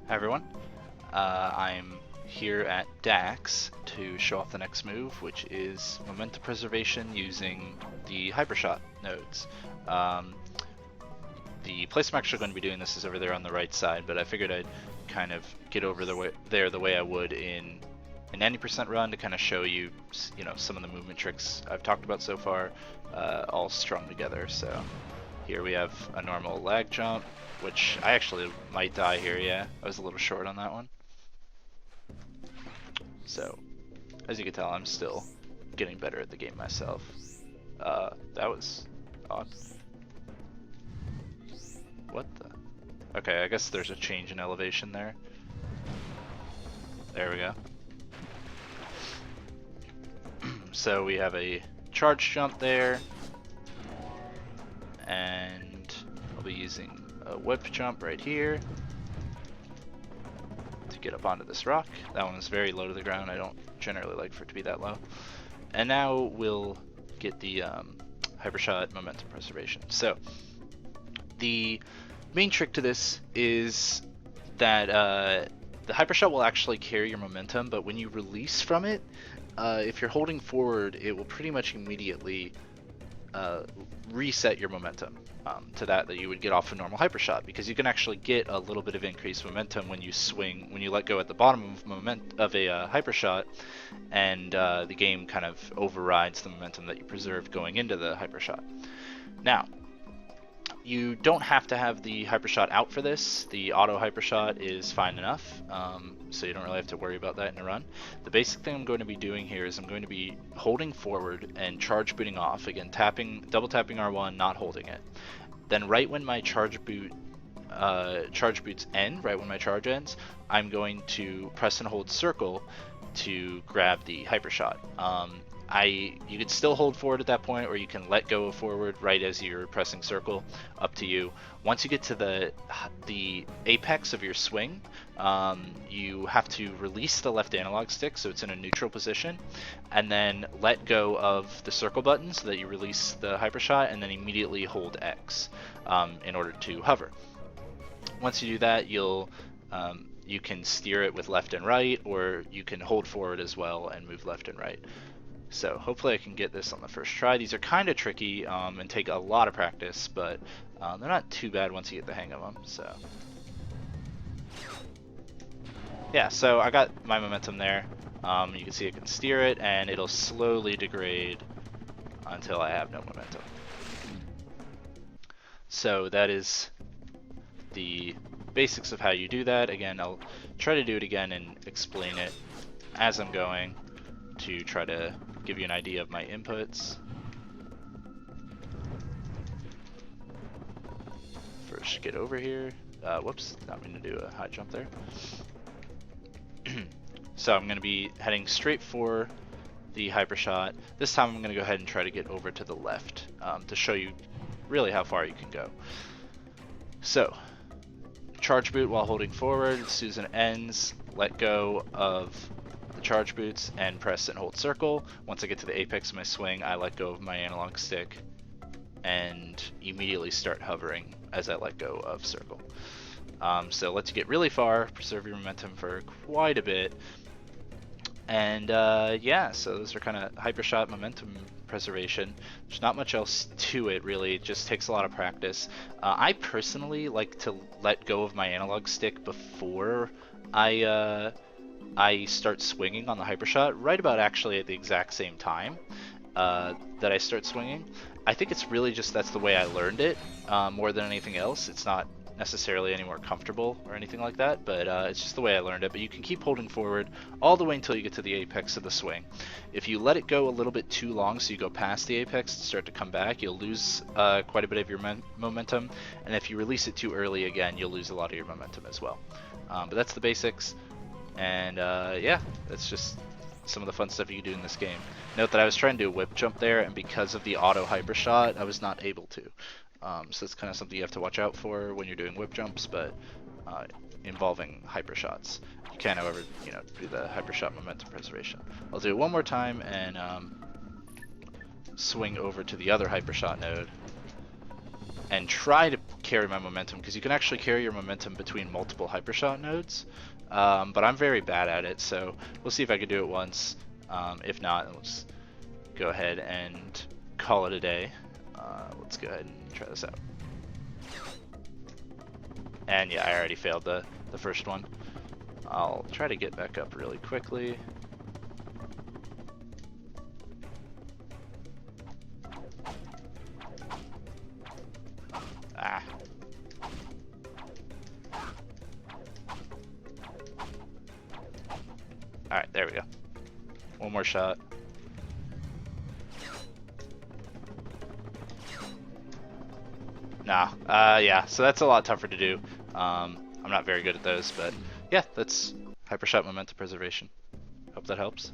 Hi everyone, I'm here at Dax to show off the next move, which is momentum preservation using the Hypershot nodes. Um, the place I'm actually going to be doing this is over there on the right side, but I figured I'd kind of get over the way I would in an 90% run to kind of show you, some of the movement tricks I've talked about so far, all strung together. So here we have a normal lag jump, which I actually might die here, yeah. I was a little short on that one. So, as you can tell, I'm still getting better at the game myself. That was odd. What the? Okay, I guess there's a change in elevation there. There we go. So we have a charge jump there, and I'll be using a whip jump right here to get up onto this rock. That one is very low to the ground. I don't generally like for it to be that low. And now we'll get the Hypershot momentum preservation. So the main trick to this is that the Hypershot will actually carry your momentum, but when you release from it, if you're holding forward, it will pretty much immediately reset your momentum to that you would get off a normal Hypershot, because you can actually get a little bit of increased momentum when you swing, when you let go at the bottom of a Hypershot, and the game kind of overrides the momentum that you preserved going into the Hypershot. Now, you don't have to have the Hypershot out for this. The auto Hypershot is fine enough, so you don't really have to worry about that in a run. The basic thing I'm going to be doing here is I'm going to be holding forward and charge booting off. Again, double tapping R1, not holding it. Then right when my charge boots end, right when my charge ends, I'm going to press and hold circle to grab the Hypershot. You could still hold forward at that point, or you can let go of forward right as you're pressing circle, up to you. Once you get to the apex of your swing, you have to release the left analog stick so it's in a neutral position, and then let go of the circle button so that you release the Hypershot, and then immediately hold X in order to hover. Once you do that, you can steer it with left and right, or you can hold forward as well and move left and right. So hopefully I can get this on the first try. These are kind of tricky and take a lot of practice, but they're not too bad once you get the hang of them. So yeah, so I got my momentum there. You can see I can steer it, and it'll slowly degrade until I have no momentum. So that is the basics of how you do that. Again, I'll try to do it again and explain it as I'm going to try to give you an idea of my inputs. First, get over here. Whoops, not mean to do a high jump there. So I'm going to be heading straight for the Hypershot. This time I'm going to go ahead and try to get over to the left to show you really how far you can go. So, charge boot while holding forward. As soon as it ends, let go of charge boots and press and hold circle. Once I get to the apex of my swing, I let go of my analog stick and immediately start hovering as I let go of circle. So let you get really far, preserve your momentum for quite a bit, and yeah, so those are kind of Hypershot momentum preservation. There's not much else to it really, it just takes a lot of practice. I personally like to let go of my analog stick before I start swinging on the Hypershot, right about actually at the exact same time that I start swinging. I think it's really just that's the way I learned it more than anything else. It's not necessarily any more comfortable or anything like that, but it's just the way I learned it. But you can keep holding forward all the way until you get to the apex of the swing. If you let it go a little bit too long, so you go past the apex and start to come back, you'll lose quite a bit of your momentum, and if you release it too early again, you'll lose a lot of your momentum as well. But that's the basics. And yeah, that's just some of the fun stuff you can do in this game. Note that I was trying to do a whip jump there, and because of the auto Hypershot, I was not able to. So it's kind of something you have to watch out for when you're doing whip jumps, but involving Hypershots. You can, however, do the Hypershot momentum preservation. I'll do it one more time and swing over to the other Hypershot node. and try to carry my momentum, because you can actually carry your momentum between multiple hypershot nodes, but I'm very bad at it, so we'll see if I can do it once. If not, let's go ahead and call it a day. Let's go ahead and try this out. And yeah, I already failed the first one. I'll try to get back up really quickly. Ah. Alright, there we go. One more shot. Nah, yeah, so that's a lot tougher to do. I'm not very good at those, but yeah, that's Hypershot momentum preservation. Hope that helps.